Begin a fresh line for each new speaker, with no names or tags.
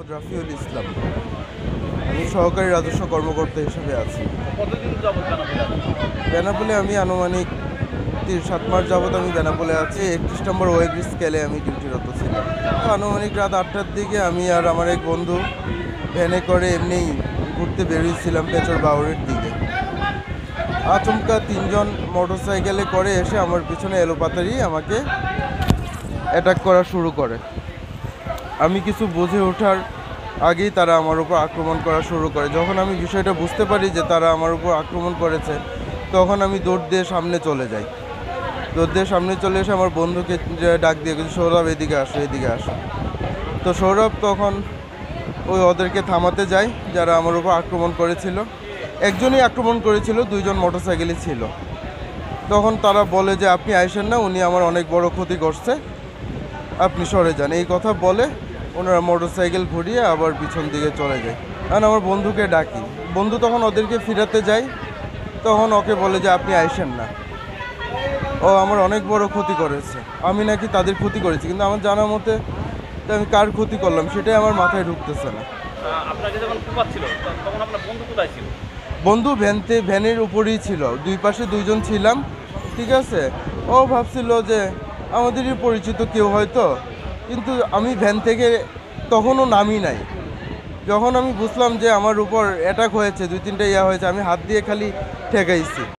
মোহাম্মদ রাফিউল ইসলাম। আমি সহকারী রাজস্ব কর্মকর্তা হিসেবে আছি।
কতদিন যাবত
বেনাপোলে আমি আনুমানিক 7 মাস যাবত আমি বেনাপোলে আছি। 31 নম্বর ওয়েব্রিজ স্কেলে আমি ডিউটিরত ছিলাম। আনুমানিক রাত 8টার দিকে আমি আর আমার এক বন্ধু ভ্যানে করে এমনিই ঘুরতে বেরিয়েছিলাম পেচর বাউরের দিকে। আচমকা 3 জন মোটরসাইকেলে করে এসে আমার পিছনে এলোপাতাড়ি আমাকে অ্যাটাক করা শুরু করে। আমি কিছু বুঝে ওঠার আগেই তারা আমার উপর আক্রমণ করা শুরু করে। যখন আমি বিষয়টা বুঝতে পারি যে তারা আমার উপর আক্রমণ করেছে, তখন আমি দৌড় দিয়ে সামনে চলে যাই। দৌড় দিয়ে সামনে চলে এসে আমার বন্ধুকে ডাক দিয়ে গেছি, সৌরভ এদিকে আসো, এদিকে আসো। তো সৌরভ তখন ওদেরকে থামাতে যায় যারা আমার উপর আক্রমণ করেছিল। একজনই আক্রমণ করেছিল, 2 জন মোটরসাইকেলই ছিল। তখন তারা বলে যে আপনি আইসেন না, উনি আমার অনেক বড় ক্ষতি করছে, আপনি সরে যান। এই কথা বলে ওনারা মোটরসাইকেল ঘুরিয়ে আবার পিছন দিকে চলে যায়। কারণ আমার বন্ধুকে ডাকি, বন্ধু তখন ওদেরকে ফিরাতে যায়, তখন ওকে বলে যে আপনি আইসেন না, ও আমার অনেক বড় ক্ষতি করেছে, আমি নাকি তাদের ক্ষতি করেছি। কিন্তু আমার জানা মতে তো আমি কার ক্ষতি করলাম সেটাই আমার মাথায় ঢুকতেছে না।
আপনাকে যখন কুপাচ্ছিল তখন আপনার বন্ধু কোথায় ছিল?
বন্ধু ভ্যানের উপরেই ছিল, 2 পাশে 2 জন ছিলাম, ঠিক আছে। ও ভাবছিল যে আমাদেরই পরিচিত কেউ হয়তো, কিন্তু আমি ভ্যান থেকে তখনও নামি নাই। যখন আমি বুঝলাম যে আমার উপর অ্যাটাক হয়েছে, 2-3টা হয়েছে, আমি হাত দিয়ে খালি ঠেকাইছি।